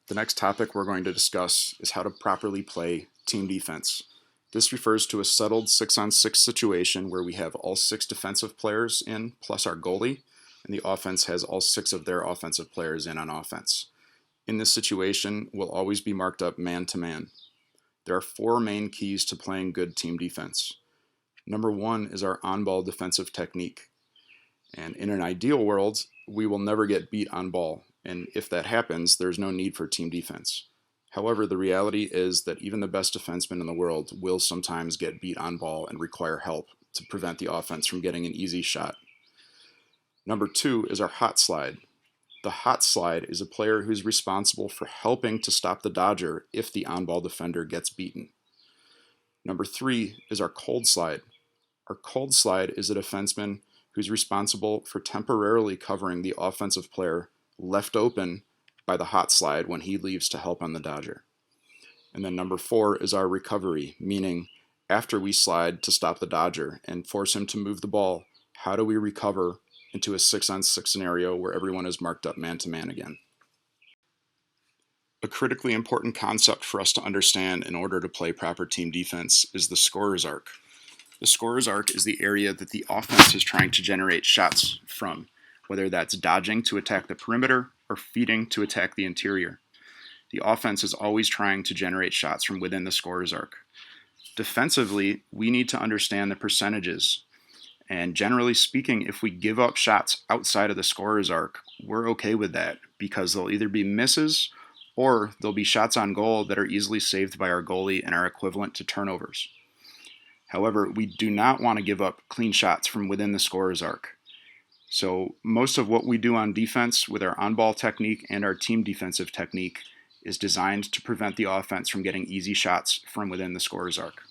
The next topic we're going to discuss is how to properly play team defense. This refers to a settled 6-on-6 situation where we have all 6 defensive players in plus our goalie, and the offense has all 6 of their offensive players in on offense. In this situation, we'll always be marked up man to man. There are 4 main keys to playing good team defense. Number 1 is our on-ball defensive technique. And in an ideal world, we will never get beat on ball, and if that happens, there's no need for team defense. However, the reality is that even the best defensemen in the world will sometimes get beat on ball and require help to prevent the offense from getting an easy shot. Number 2 is our hot slide. The hot slide is a player who's responsible for helping to stop the dodger if the on-ball defender gets beaten. Number 3 is our cold slide. Our cold slide is a defenseman who's responsible for temporarily covering the offensive player left open by the hot slide when he leaves to help on the dodger. And then number 4 is our recovery, meaning after we slide to stop the dodger and force him to move the ball, how do we recover into a 6-on-6 scenario where everyone is marked up man to man again? A critically important concept for us to understand in order to play proper team defense is the scorer's arc. The scorer's arc is the area that the offense is trying to generate shots from, whether that's dodging to attack the perimeter or feeding to attack the interior. The offense is always trying to generate shots from within the scorer's arc. Defensively, we need to understand the percentages. And generally speaking, if we give up shots outside of the scorer's arc, we're okay with that because they'll either be misses or they'll be shots on goal that are easily saved by our goalie and are equivalent to turnovers. However, we do not want to give up clean shots from within the scorer's arc. So most of what we do on defense with our on-ball technique and our team defensive technique is designed to prevent the offense from getting easy shots from within the scorer's arc.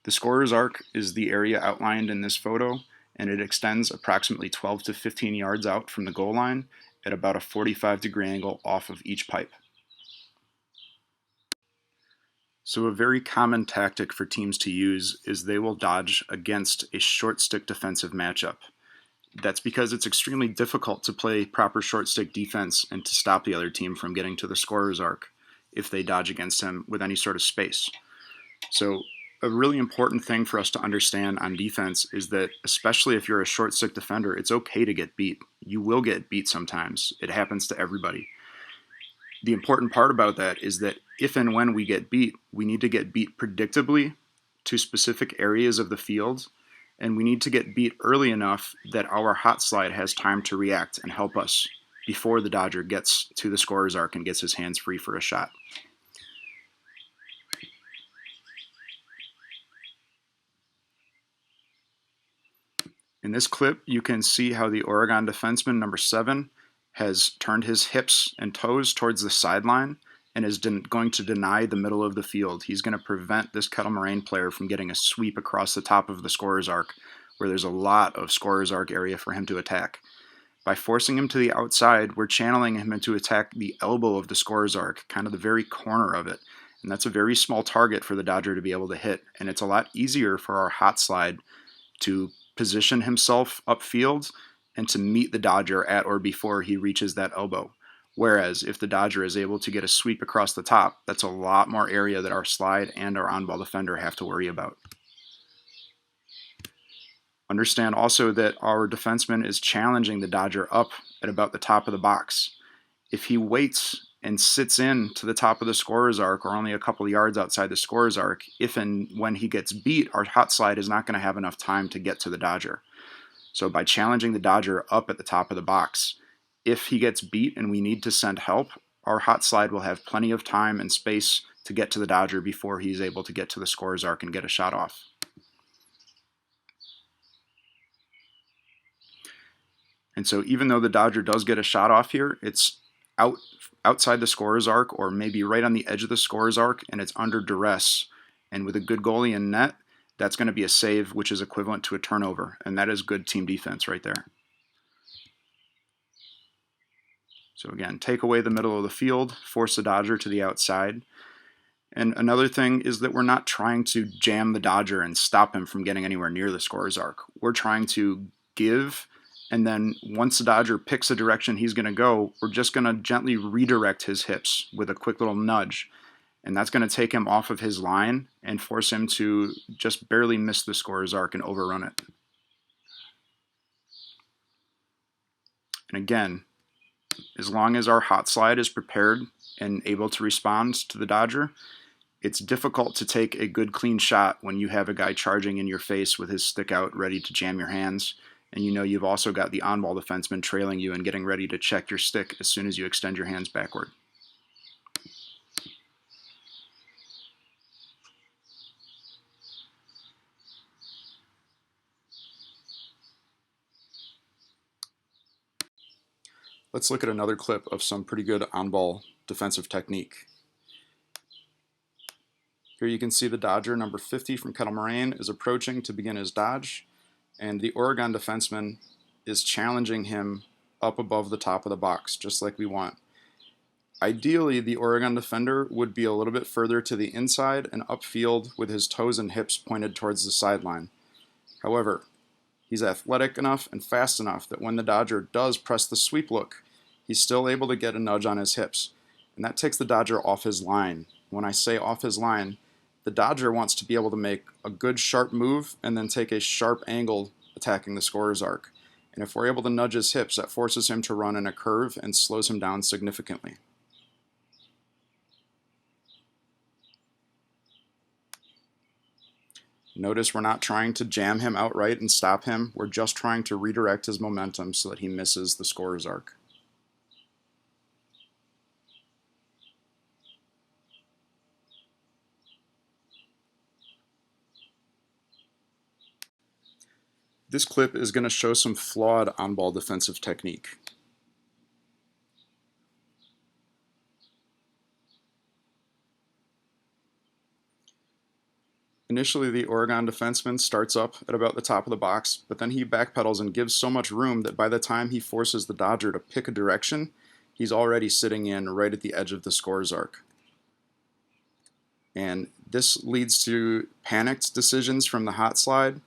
The scorer's arc is the area outlined in this photo, and it extends approximately 12 to 15 yards out from the goal line at about a 45-degree angle off of each pipe. So a very common tactic for teams to use is they will dodge against a short stick defensive matchup. That's because it's extremely difficult to play proper short stick defense and to stop the other team from getting to the scorer's arc if they dodge against him with any sort of space. So a really important thing for us to understand on defense is that, especially if you're a short stick defender, it's okay to get beat. You will get beat sometimes. It happens to everybody. The important part about that is that if and when we get beat, we need to get beat predictably to specific areas of the field, and we need to get beat early enough that our hot slide has time to react and help us before the dodger gets to the scorer's arc and gets his hands free for a shot. In this clip, you can see how the Oregon defenseman, number 7, has turned his hips and toes towards the sideline and is going to deny the middle of the field. He's going to prevent this Kettle Moraine player from getting a sweep across the top of the scorer's arc, where there's a lot of scorer's arc area for him to attack. By forcing him to the outside, we're channeling him into attack the elbow of the scorer's arc, kind of the very corner of it. And that's a very small target for the dodger to be able to hit. And it's a lot easier for our hot slide to position himself upfield and to meet the dodger at or before he reaches that elbow. Whereas if the dodger is able to get a sweep across the top, that's a lot more area that our slide and our on-ball defender have to worry about. Understand also that our defenseman is challenging the dodger up at about the top of the box. If he waits and sits in to the top of the scorer's arc or only a couple of yards outside the scorer's arc, if and when he gets beat, our hot slide is not going to have enough time to get to the dodger. So by challenging the dodger up at the top of the box, if he gets beat and we need to send help, our hot slide will have plenty of time and space to get to the dodger before he's able to get to the scorer's arc and get a shot off. And so even though the dodger does get a shot off here, it's outside the scorer's arc or maybe right on the edge of the scorer's arc, and it's under duress. And with a good goalie in net, that's going to be a save, which is equivalent to a turnover, and that is good team defense right there. So again, take away the middle of the field, force the dodger to the outside. And another thing is that we're not trying to jam the dodger and stop him from getting anywhere near the scorer's arc. We're trying to give And then once the Dodger picks the direction he's going to go, we're just going to gently redirect his hips with a quick little nudge. And that's going to take him off of his line and force him to just barely miss the scorer's arc and overrun it. And again, as long as our hot slide is prepared and able to respond to the Dodger, it's difficult to take a good clean shot when you have a guy charging in your face with his stick out ready to jam your hands, and you know you've also got the on-ball defenseman trailing you and getting ready to check your stick as soon as you extend your hands backward. Let's look at another clip of some pretty good on-ball defensive technique. Here you can see the Dodger, number 50 from Kettle Moraine, is approaching to begin his dodge, and the Oregon defenseman is challenging him up above the top of the box, just like we want. Ideally, the Oregon defender would be a little bit further to the inside and upfield with his toes and hips pointed towards the sideline. However, he's athletic enough and fast enough that when the Dodger does press the sweep look, he's still able to get a nudge on his hips, and that takes the Dodger off his line. When I say off his line, the Dodger wants to be able to make a good sharp move and then take a sharp angle attacking the scorer's arc. And if we're able to nudge his hips, that forces him to run in a curve and slows him down significantly. Notice we're not trying to jam him outright and stop him. We're just trying to redirect his momentum so that he misses the scorer's arc. This clip is going to show some flawed on-ball defensive technique. Initially, the Oregon defenseman starts up at about the top of the box, but then he backpedals and gives so much room that by the time he forces the Dodger to pick a direction, he's already sitting in right at the edge of the scorer's arc. And this leads to panicked decisions from the hot slide,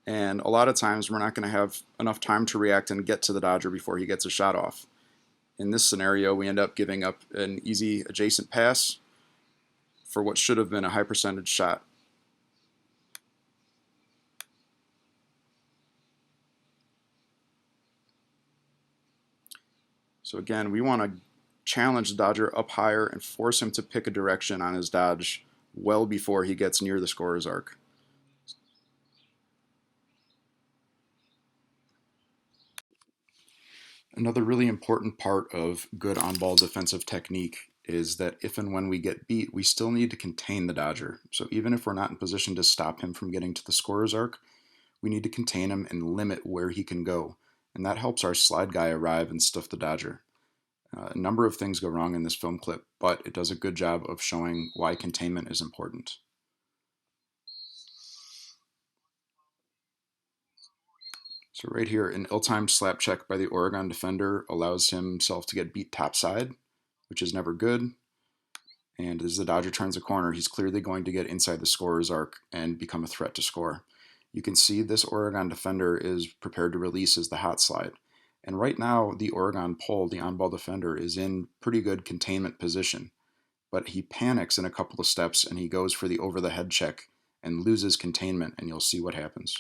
and a lot of times we're not going to have enough time to react and get to the Dodger before he gets a shot off. In this scenario, we end up giving up an easy adjacent pass for what should have been a high percentage shot. So again, we want to challenge the Dodger up higher and force him to pick a direction on his dodge well before he gets near the scorer's arc. Another really important part of good on-ball defensive technique is that if and when we get beat, we still need to contain the Dodger. So even if we're not in position to stop him from getting to the scorer's arc, we need to contain him and limit where he can go. And that helps our slide guy arrive and stuff the Dodger. A number of things go wrong in this film clip, but it does a good job of showing why containment is important. So right here, an ill-timed slap check by the Oregon defender allows himself to get beat topside, which is never good. And as the Dodger turns a corner, he's clearly going to get inside the scorer's arc and become a threat to score. You can see this Oregon defender is prepared to release as the hot slide. And right now, the Oregon pole, the on-ball defender, is in pretty good containment position. But he panics in a couple of steps and he goes for the over-the-head check and loses containment, and you'll see what happens.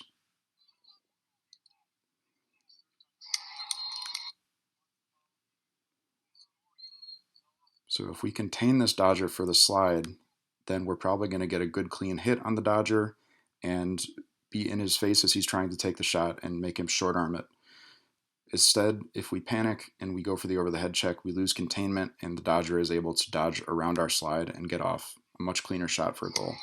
So if we contain this Dodger for the slide, then we're probably going to get a good clean hit on the Dodger and be in his face as he's trying to take the shot and make him short arm it. Instead, if we panic and we go for the over-the-head check, we lose containment and the Dodger is able to dodge around our slide and get off. A much cleaner shot for a goal.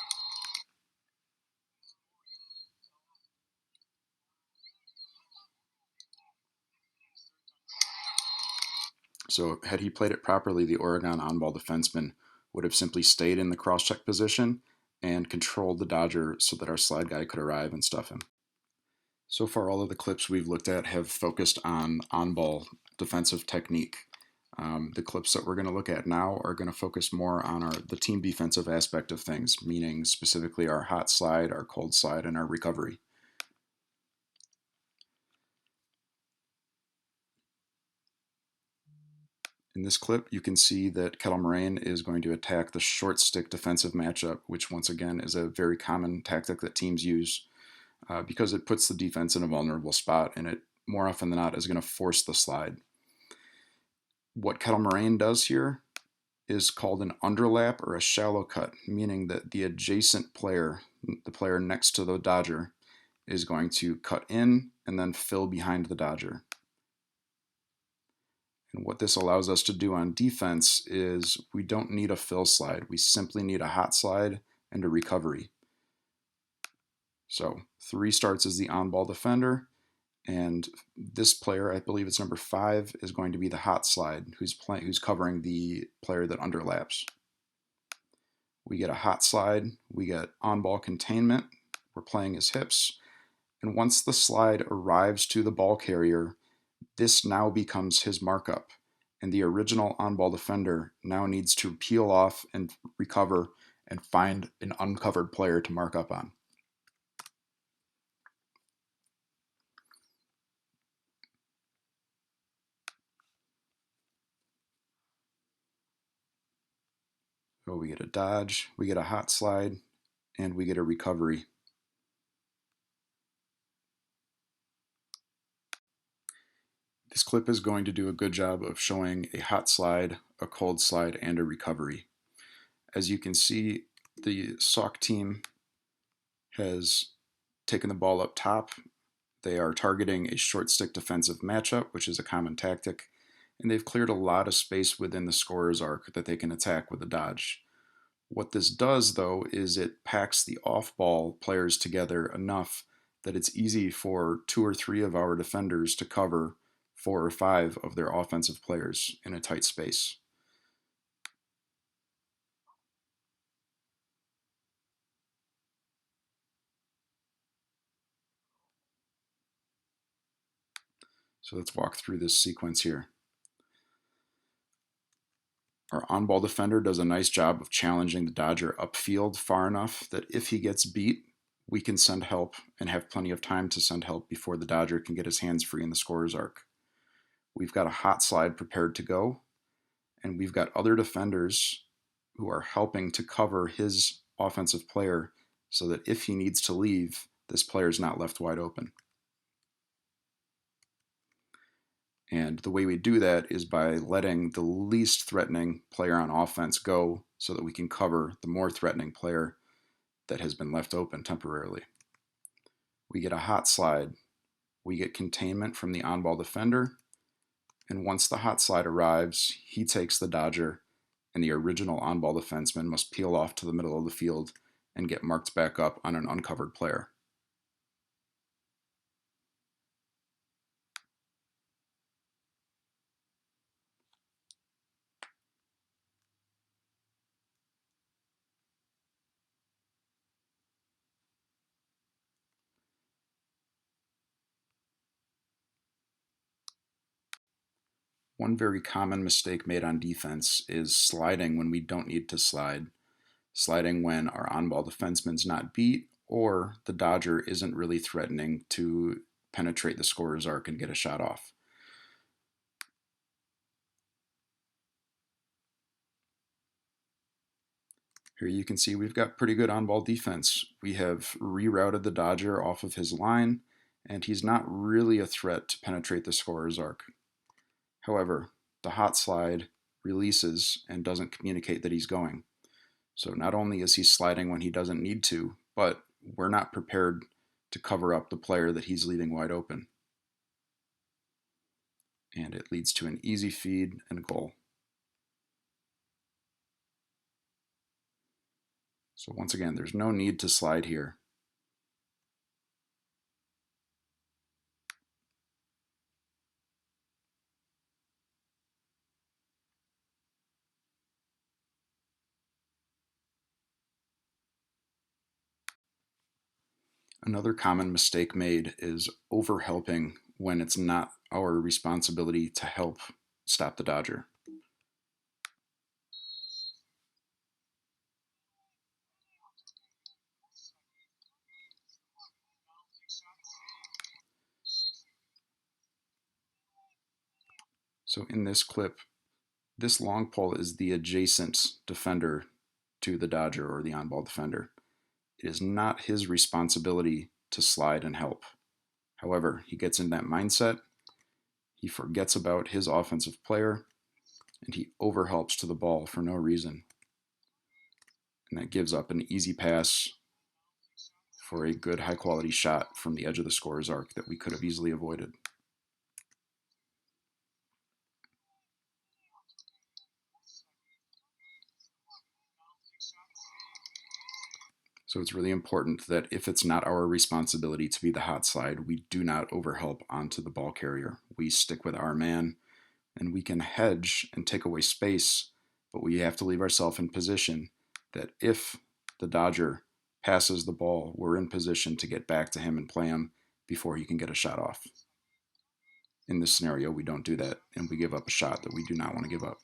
So had he played it properly, the Oregon on-ball defenseman would have simply stayed in the cross-check position and controlled the Dodger so that our slide guy could arrive and stuff him. So far, all of the clips we've looked at have focused on-ball defensive technique. The clips that we're going to look at now are going to focus more on the team defensive aspect of things, meaning specifically our hot slide, our cold slide, and our recovery. In this clip, you can see that Kettle Moraine is going to attack the short stick defensive matchup, which once again is a very common tactic that teams use because it puts the defense in a vulnerable spot, and it more often than not is going to force the slide. What Kettle Moraine does here is called an underlap or a shallow cut, meaning that the adjacent player, the player next to the dodger, is going to cut in and then fill behind the dodger. And what this allows us to do on defense is we don't need a fill slide. We simply need a hot slide and a recovery. So 3 starts as the on-ball defender, and this player, I believe it's number 5, is going to be the hot slide, who's covering the player that underlaps. We get a hot slide, we get on-ball containment, we're playing his hips, and once the slide arrives to the ball carrier, this now becomes his markup, and the original on-ball defender now needs to peel off and recover and find an uncovered player to mark up on. So we get a dodge, we get a hot slide, and we get a recovery. This clip is going to do a good job of showing a hot slide, a cold slide, and a recovery. As you can see, the Sauk team has taken the ball up top. They are targeting a short stick defensive matchup, which is a common tactic, and they've cleared a lot of space within the scorer's arc that they can attack with a dodge. What this does, though, is it packs the off-ball players together enough that it's easy for 2 or 3 of our defenders to cover 4 or 5 of their offensive players in a tight space. So let's walk through this sequence here. Our on-ball defender does a nice job of challenging the dodger upfield far enough that if he gets beat, we can send help and have plenty of time to send help before the dodger can get his hands free in the scorer's arc. We've got a hot slide prepared to go, and we've got other defenders who are helping to cover his offensive player so that if he needs to leave, this player is not left wide open. And the way we do that is by letting the least threatening player on offense go so that we can cover the more threatening player that has been left open temporarily. We get a hot slide. We get containment from the on-ball defender. And once the hot slide arrives, he takes the dodger, and the original on-ball defenseman must peel off to the middle of the field and get marked back up on an uncovered player. One very common mistake made on defense is sliding when we don't need to slide. Sliding when our on-ball defenseman's not beat or the dodger isn't really threatening to penetrate the scorer's arc and get a shot off. Here you can see we've got pretty good on-ball defense. We have rerouted the dodger off of his line, and he's not really a threat to penetrate the scorer's arc. However, the hot slide releases and doesn't communicate that he's going. So not only is he sliding when he doesn't need to, but we're not prepared to cover up the player that he's leaving wide open. And it leads to an easy feed and a goal. So once again, there's no need to slide here. Another common mistake made is overhelping when it's not our responsibility to help stop the dodger. So in this clip, This long pole is the adjacent defender to the Dodger or the on-ball defender. It is not his responsibility to slide and help. However, he gets in that mindset, he forgets about his offensive player, and he overhelps to the ball for no reason. And that gives up an easy pass for a good high-quality shot from the edge of the scorer's arc that we could have easily avoided. So it's really important that if it's not our responsibility to be the hot side, we do not overhelp onto the ball carrier. We stick with our man, and we can hedge and take away space, but we have to leave ourselves in position that if the Dodger passes the ball, we're in position to get back to him and play him before he can get a shot off. In this scenario, we don't do that, and we give up a shot that we do not want to give up.